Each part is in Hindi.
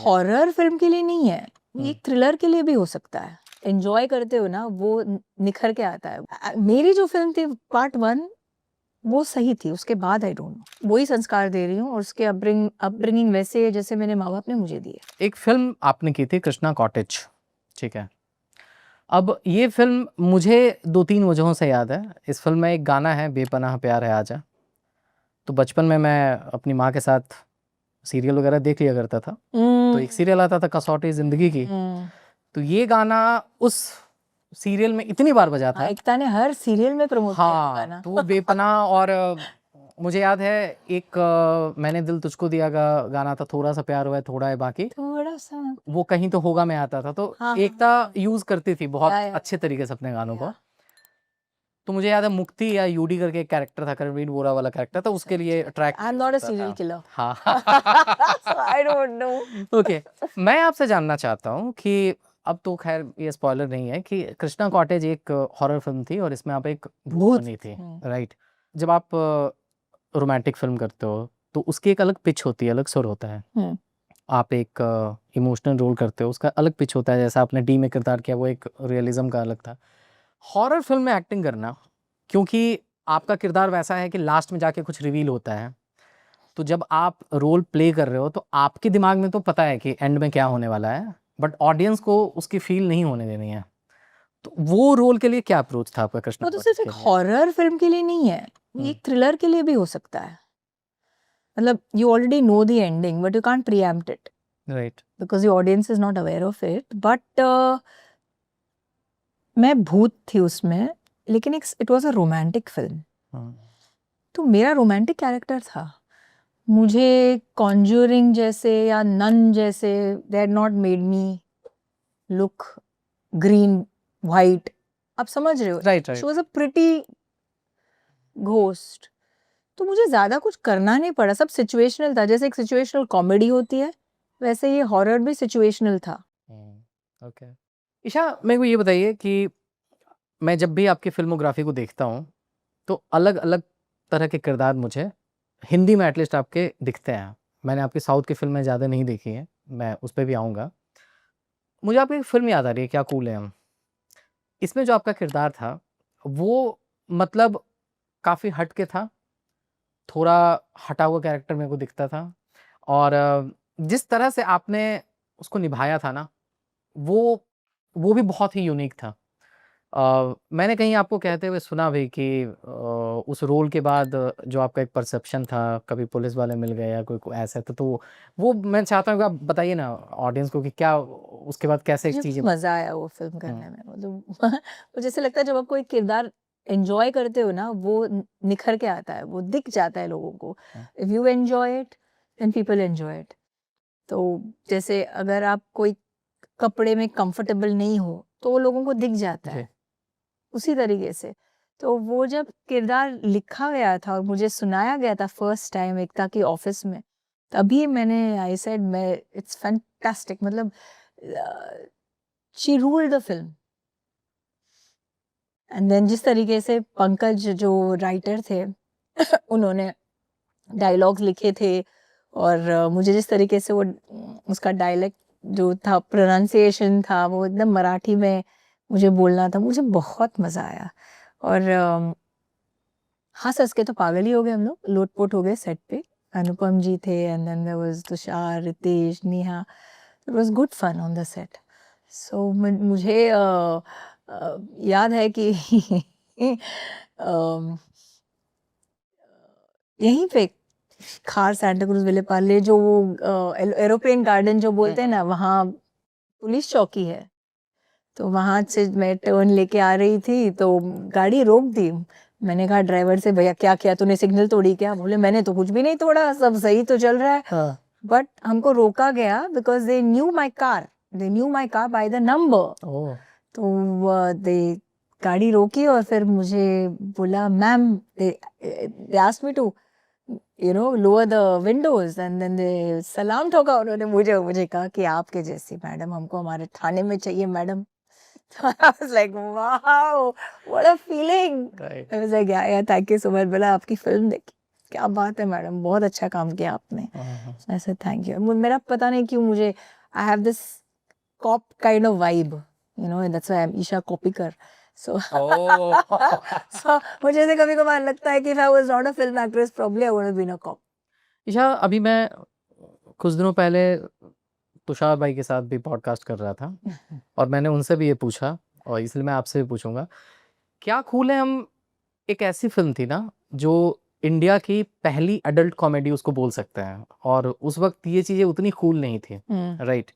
हॉरर फिल्म के लिए नहीं है, ये एक थ्रिलर के लिए भी हो सकता है। एंजॉय करते हो ना, वो निखर के आता है। मेरी जो फिल्म थी पार्ट 1 वो सही थी, उसके बाद आई डोंट नो, वही संस्कार दे रही हूँ और उसके अपब्रिंगिंग वैसे है जैसे मेरे माँ बाप ने मुझे दिए। एक फिल्म आपने की थी कृष्णा कॉटेज, ठीक है। अब ये फिल्म मुझे 2-3 वजहों से याद है। इस फिल्म में एक गाना है, बेपनाह प्यार है आजा। तो बचपन में मैं अपनी माँ के साथ सीरियल वगैरह देख लिया करता था, तो एक सीरियल आता था कसौटी जिंदगी की, तो ये गाना उस सीरियल में इतनी बार बजा था। एकता ने हर सीरियल में प्रमोट किया हाँ, गाना। तो वो बेपनाह और मुझे याद है एक मैंने दिल तुझको दिया का गाना था, थोड़ा सा प्यार हुआ है थोड़ा है बाकी, थोड़ा सा वो कहीं तो होगा में आता था। तो हाँ, एकता यूज करती थी बहुत या, अच्छे तरीके से अपने गानों को। या। तो मुझे याद है मुक्ति या यूडी करके एक कैरेक्टर था, करणवीर बोरा वाला कैरेक्टर था, उसके लिए track I am not a serial killer. हाँ So I don't know. Okay, मैं आपसे जानना चाहता हूँ कि अब तो खैर ये स्पॉइलर नहीं है कि कृष्णा कॉटेज एक हॉरर फिल्म थी और इसमें आप एक भूत बनी थी, राइट। जब आप रोमांटिक फिल्म करते हो तो उसकी एक अलग पिच होती है, अलग सुर होता है। आप एक इमोशनल रोल करते हो, उसका अलग पिच होता है। जैसा आपने डी में किरदार किया वो एक रियलिज्म का अलग था। हॉरर फिल्म में एक्टिंग करना, क्योंकि आपका किरदार वैसा है कि लास्ट में जाके कुछ रिवील होता है, तो जब आप रोल प्ले कर रहे हो तो आपके दिमाग में तो पता है कि एंड में क्या होने वाला है, बट ऑडियंस को उसकी फील नहीं होने देनी है। तो वो रोल के लिए क्या अप्रोच था आपका कृष्णा वो तो कॉटेज सिर्फ के एक लिए? हॉरर फिल्म के लिए नहीं है, ये एक थ्रिलर के लिए भी हो सकता है। मतलब you already know the ending but you can't preempt it right. because the audience is not aware of it. But मैं भूत थी उसमें, लेकिन it was a romantic film, तो मेरा रोमांटिक कैरेक्टर था। मुझे कॉन्जूरिंग जैसे या नन जैसे they had not made me look green white, आप समझ रहे हो। Right she was a pretty ghost, तो मुझे ज्यादा कुछ करना नहीं पड़ा, सब सिचुएशनल था। जैसे एक सिचुएशनल कॉमेडी होती है वैसे ये हॉरर भी सिचुएशनल था। ओके ईशा, मेरे को ये बताइए कि मैं जब भी आपकी फिल्मोग्राफी को देखता हूँ तो अलग अलग तरह के किरदार मुझे हिंदी में एटलीस्ट आपके दिखते हैं। मैंने आपकी साउथ की फिल्में ज़्यादा नहीं देखी हैं, मैं उस पर भी आऊँगा। मुझे आपकी एक फिल्म याद आ रही है, क्या कूल है हम। इसमें जो आपका किरदार था वो मतलब काफ़ी हट के था, थोड़ा हटा हुआ कैरेक्टर मेरे को दिखता था, और जिस तरह से आपने उसको निभाया था ना, वो भी बहुत ही यूनिक था। मैंने कहीं आपको कहते हुए सुना भी कि उस रोल के बाद जो आपका एक परसेप्शन था, कभी पुलिस वाले मिल गए या कोई ऐसा था, तो वो मैं चाहता हूँ कि आप बताइए ना ऑडियंस को कि क्या उसके बाद कैसे मुझे चीज़ें। मजा आया वो फिल्म करने में। मतलब मुझे ऐसे लगता है जब आप कोई किरदार एंजॉय करते हो ना, वो निखर के आता है, वो दिख जाता है लोगों को। If you enjoy it then people enjoy it. तो जैसे अगर आप कोई कपड़े में कंफर्टेबल नहीं हो तो वो लोगों को दिख जाता है, उसी तरीके से। तो वो जब किरदार लिखा गया था और मुझे सुनाया गया था फर्स्ट टाइम एकता के ऑफिस में, तभी मैंने आई सेड मैं इट्स फैंटास्टिक। मतलब she ruled the film. And then जिस तरीके से पंकज जो राइटर थे उन्होंने डायलॉग्स लिखे थे, और मुझे जिस तरीके से वो उसका डायलेक्ट जो था, प्रोनाउंसिएशन था, वो एकदम मराठी में मुझे बोलना था, मुझे बहुत मज़ा आया। और हंस हंस के तो पागल ही हो गए हम लोग, लोटपोट हो गए सेट पे। अनुपम जी थे and then there was Tushar, Ritesh, Neha. It was good fun on the set. So मुझे याद है कि यहीं पे खार सांता क्रूज विलेपार्ले जो वो एरोप्लेन गार्डन जो बोलते हैं ना, वहाँ पुलिस चौकी है। तो वहां से मैं टर्न लेके आ रही थी तो गाड़ी रोक दी। मैंने कहा ड्राइवर से, भैया क्या किया तूने, सिग्नल तोड़ी क्या? बोले मैंने तो कुछ भी नहीं तोड़ा, सब सही तो चल रहा है। बट हमको रोका गया because they knew my car by the number. तो दे गाड़ी रोकी और फिर मुझे बोला ma'am, they asked me to lower the windows and then they सलाम ठोका उन्होंने मुझे कहा कि आपके जैसी मैडम हमको हमारे थाने में चाहिए madam. So I was like, wow, what a feeling. Right. I was like, yeah, thank you so much. बोला आपकी फिल्म देखी, क्या बात है मैडम, बहुत अच्छा काम किया आपने। I said thank you. मेरा पता नहीं क्यों मुझे I have this cop kind of vibe, you know, and that's why I'm Isha Kopikar. So, so मुझे ऐसे कभी कभार लगता है कि if I was not a film actress, probably I would have been a cop. Isha, अभी मैं कुछ दिनों पहले तुषार भाई के साथ भी पॉडकास्ट कर रहा था और मैंने उनसे भी ये पूछा और इसलिए मैं आपसे भी पूछूंगा, क्या खूल है हम एक ऐसी फिल्म थी ना जो इंडिया की पहली एडल्ट कॉमेडी उसको बोल सकते हैं, और उस वक्त ये चीजें उतनी कूल नहीं थी, राइट?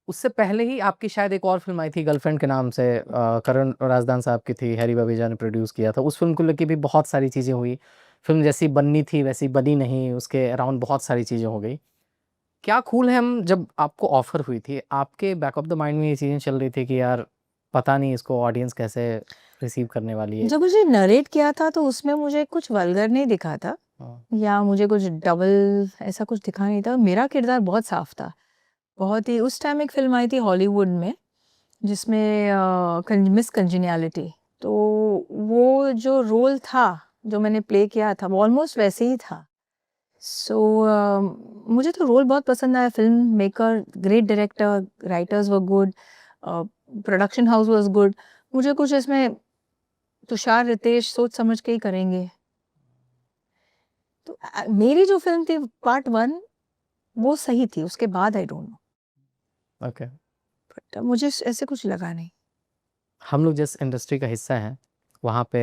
उससे पहले ही आपकी शायद एक और फिल्म आई थी गर्लफ्रेंड के नाम से, करण राजदान साहब की थी, हैरी बवेजा ने प्रोड्यूस किया था। उस फिल्म को लेके भी बहुत सारी चीज़ें हुई, फिल्म जैसी बननी थी वैसी बनी नहीं, उसके अराउंड बहुत सारी चीज़ें हो गई। क्या कूल है हम, जब आपको ऑफर हुई थी आपके बैक ऑफ द माइंड में ये चीज़ें चल रही थी कि यार पता नहीं इसको ऑडियंस कैसे रिसीव करने वाली है? जब मुझे नरेट किया था तो उसमें मुझे कुछ वल्गर नहीं दिखा था या मुझे कुछ डबल ऐसा कुछ दिखा नहीं था। मेरा किरदार बहुत साफ था, बहुत ही। उस टाइम एक फिल्म आई थी हॉलीवुड में जिसमें मिस कंजेनियलिटी, तो वो जो रोल था जो मैंने प्ले किया था वो ऑलमोस्ट वैसे ही था। सो मुझे तो रोल बहुत पसंद आया। Film maker great, director, writers were good, production house was good. मुझे कुछ इसमें तुषार रितेश सोच समझ के ही करेंगे। तो मेरी जो फिल्म थी पार्ट 1 वो सही थी, उसके बाद I don't know, okay. But मुझे ऐसे कुछ लगा नहीं। हम लोग जिस इंडस्ट्री का हिस्सा हैं वहाँ पे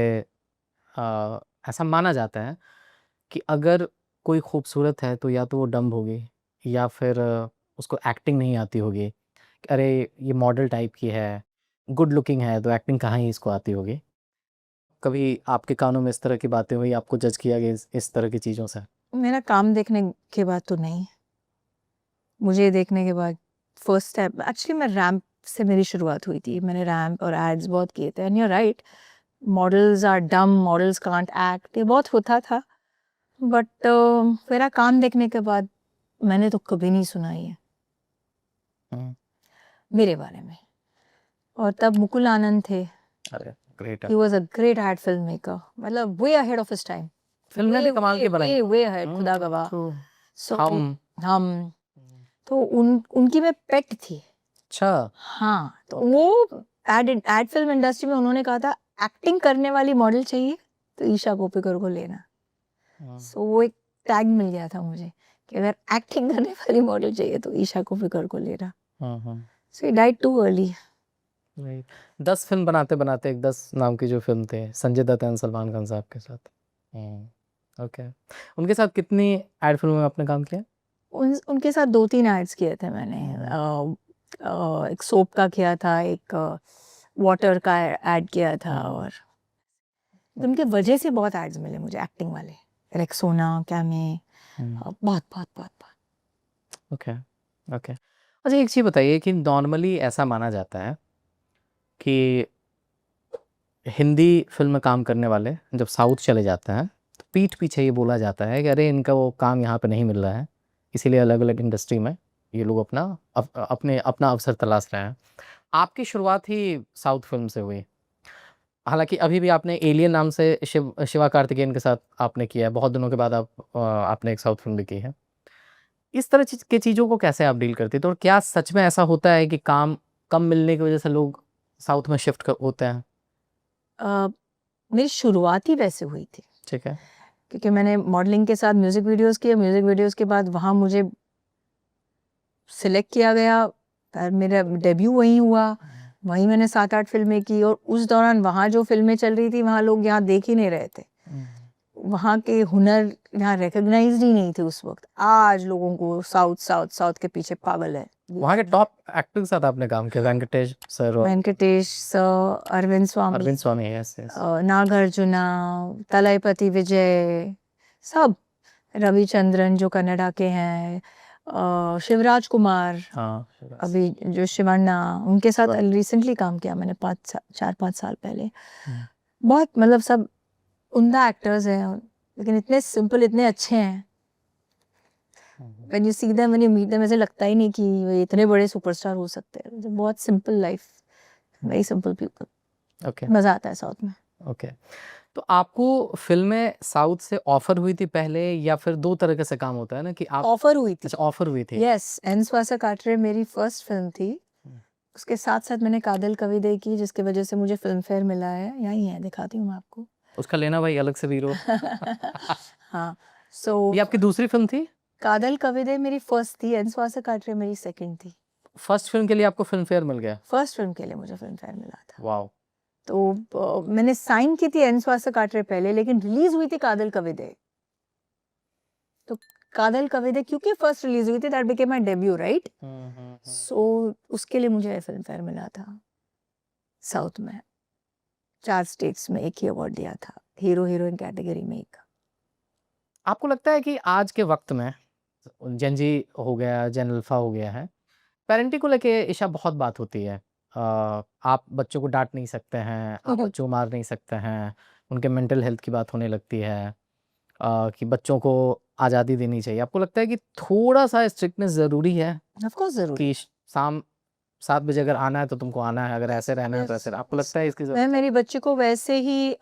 ऐसा माना जाता है कि अगर कोई खूबसूरत है तो या तो वो डम्ब होगी या फिर उसको एक्टिंग नहीं आती होगी। अरे ये मॉडल टाइप की है, गुड लुकिंग है तो एक्टिंग कहाँ ही इसको आती होगी। कभी आपके कानों में इस तरह की बातें हुई, आपको जज किया गया इस तरह की चीज़ों से? मेरा काम देखने के बाद तो नहीं, मुझे देखने के बाद फर्स्ट स्टेप एक्चुअली मैं रैम्प से मेरी शुरुआत हुई थी। मैंने रैम्प और एड्स बहुत किए थे। And you are right, models are dumb, models can't act, ये बहुत होता था। बट मेरा काम देखने के बाद मैंने तो कभी नहीं सुना ये मेरे बारे में। और तब मुकुल आनंद थे, अरे great, he was a great ad film maker, मतलब way ahead of his time. Film ने भी कमाल की बनाई। वे अहेड, खुदा गवाह। सो हम तो उनकी मैं पेट थी। अच्छा, हाँ, तो वो एड फिल्म इंडस्ट्री में उन्होंने कहा था एक्टिंग करने वाली मॉडल चाहिए तो ईशा कोप्पिकर को लेना। सो वो एक टैग मिल गया था मुझे कि अगर एक्टिंग करने वाली मॉडल चाहिए तो ईशा कोप्पिकर को लेना। So he died too early. 10 film बनाते बनाते एक 10 नाम की जो फिल्म थे संजय दत्त एंड सलमान खान साहब के साथ। ओके, उनके साथ कितनी एड फिल्मों में आपने काम किया? उनके साथ 2-3 एड्स किए थे मैंने। एक सोप का किया था, एक वाटर का एड किया था, और उनके वजह से बहुत एड्स मिले मुझे एक्टिंग वाले, रेक्सोना, कैमे, बहुत बहुत बहुत बहुत। Okay okay. अच्छा एक चीज़ बताइए कि नॉर्मली ऐसा माना जाता है कि हिंदी फिल्म में काम करने वाले जब साउथ चले जाते हैं तो पीठ पीछे ये बोला जाता है कि अरे इनका वो काम यहाँ पे नहीं मिल रहा है, इसीलिए अलग अलग इंडस्ट्री में ये लोग अपना अवसर तलाश रहे हैं। आपकी शुरुआत ही साउथ फिल्म से हुई, हालांकि अभी भी आपने एलियन नाम से शिवा कार्तिकेयन के साथ आपने किया है, बहुत दिनों के बाद आपने एक साउथ फिल्म भी की है। इस तरह की चीज़ों को कैसे आप डील करते? तो क्या सच में ऐसा होता है कि काम कम मिलने की वजह से लोग साउथ में शिफ्ट होते हैं? मेरी शुरुआत ही वैसे हुई थी, ठीक है, क्योंकि मैंने मॉडलिंग के साथ म्यूजिक वीडियोस किए। म्यूजिक वीडियोस के बाद वहाँ मुझे सिलेक्ट किया गया और मेरा डेब्यू वहीं हुआ। वहीं मैंने 7-8 फिल्में की, और उस दौरान वहाँ जो फिल्में चल रही थी वहाँ लोग यहाँ देख ही नहीं रहे थे। वहाँ के हुनर यहाँ रिकॉग्नाइज्ड ही नहीं थे उस वक्त। आज लोगों को साउथ साउथ साउथ के पीछे पागल है। वहाँ के टॉप एक्टर के साथ आपने काम किया, वेंकटेश सर और वेंकटेश सर, अरविंद स्वामी, यस यस, नागार्जुना, तलैपति विजय, सब, रविचंद्रन जो कन्नड़ा के हैं, शिवराज कुमार, हाँ अभी जो शिवन्ना, उनके साथ रिसेंटली काम किया मैंने 4-5 साल पहले। बहुत, मतलब सब उम्दा एक्टर्स हैं, लेकिन इतने सिंपल, इतने अच्छे हैं। When you see them, when you meet them, ऐसे लगता ही नहीं कि ये इतने बड़े सुपरस्टार हो सकते हैं। बहुत simple life, very simple people. Okay मजा आता है साउथ में। ओके। तो आपको फ़िल्में साउथ से ऑफ़र हुई थी पहले या फिर 2 तरीके से काम होता है ना कि आप ऑफर हुई थी। अच्छा ऑफ़र हुई थी? यस, एन स्वासा काटरे मेरी फर्स्ट फिल्म थी। हुँ। उसके साथ-साथ मैंने कादल कविदे की, जिसकी वजह से मुझे फ़िल्म फेयर मिला है। यहीं है, दिखाती हूँ मैं आपको। उसका लेना भाई अलग से वीरो। हाँ, सो ये आपकी दूसरी फ़िल्म थी? कादल कविदे मेरी फर्स्ट थी, एन स्वासा काटरे मेरी सेकंड थी। फर्स्ट फ़िल्म के लिए आपको फ़िल्म फेयर मिल गया? फर्स्ट फिल्म के लिए मुझे फ़िल्म फेयर मिला था। वॉव! तो मैंने साइन की थी एन स्वासा काटरे पहले, लेकिन रिलीज़ हुई थी कादल कविदे। तो कादल कविदे क्योंकि फर्स्ट रिलीज़ हुई थी, that became my debut, right? Hmm, hmm, hmm. So उसके लिए मुझे फ़िल्म फेयर मिला था, साउथ में। 4 स्टेट्स में एक ही अवार्ड दिया था, हीरो-हीरोइन कैटेगरी में एक। आपको लगता है कि आज के वक़्त में जेन ज़ी हो गया, जेन अल्फ़ा हो गया है, पेरेंटिंग को लेके ईशा बहुत बात होती है। आप बच्चों को डाँट नहीं सकते हैं, आप बच्चों को मार नहीं सकते हैं, उनके मेंटल हेल्थ की बात होने लगती है कि बच्चों को आज़ादी देनी चाहिए। आपको लगता है कि थोड़ा-सा स्ट्रिक्टनेस ज़रूरी है ऑफ कोर्स ज़रूरी कि है। शाम 7 बजे अगर आना है तो तुमको आना है, अगर ऐसे रहना है तो ऐसे आपको लगता है इसकी मैं ज़रूरत है? मेरी बच्ची को वैसे ही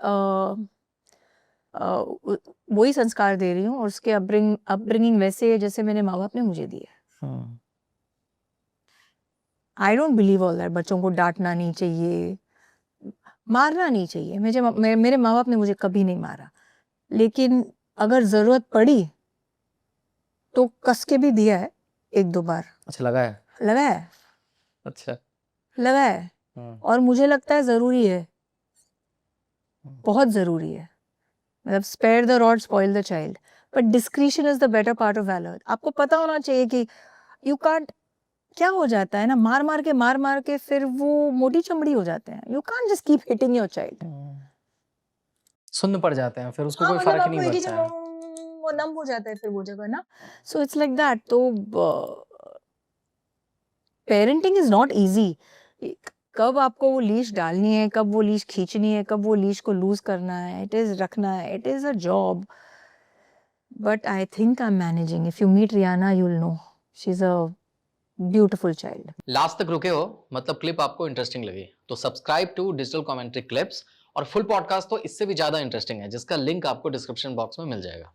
वही संस्कार दे रही हूँ और उसके अपब्रिंगिंग वैसे है जैसे मेरे माँ-बाप ने मुझे दी है। Hmm. I don't believe all that बच्चों को डाँटना नहीं चाहिए, मारना नहीं चाहिए। मेरे माँ-बाप ने मुझे कभी नहीं मारा। लेकिन अगर ज़रूरत पड़ी तो कस के भी दिया है 1-2 बार। अच्छा लगा है? लगा है, अच्छा। लगा है हुँ, और मुझे लगता है ज़रूरी है, हुँ। बहुत ज़रूरी है। मतलब spare the rod spoil the child, but discretion is the better part of valour. आपको पता होना चाहिए कि यू कांट, क्या हो जाता है ना, मार-मार के फिर वो मोटी चमड़ी हो जाते हैं। You can't just keep hitting your child. Hmm. सुन्न पड़ जाते हैं, फिर उसको हाँ, कोई मतलब फ़र्क ही आपको नहीं एक ही पड़ता जगह है। वो नम हो जाता है फिर वो जगह ना। So it's like that. तो पेरेंटिंग इज़ नॉट ईज़ी। कब आपको वो लीश डालनी है, कब वो लीश खींचनी है, कब वो लीश को लूज़ करना है, इट इज़ रखना है, it is a job. But I think I am managing. If you meet Riyana you will know, she is a beautiful child. Last तक रुके हो मतलब क्लिप आपको इंटरेस्टिंग लगी तो subscribe to digital commentary clips और फुल पॉडकास्ट तो इससे भी ज्यादा इंटरेस्टिंग है जिसका लिंक आपको डिस्क्रिप्शन बॉक्स में मिल जाएगा।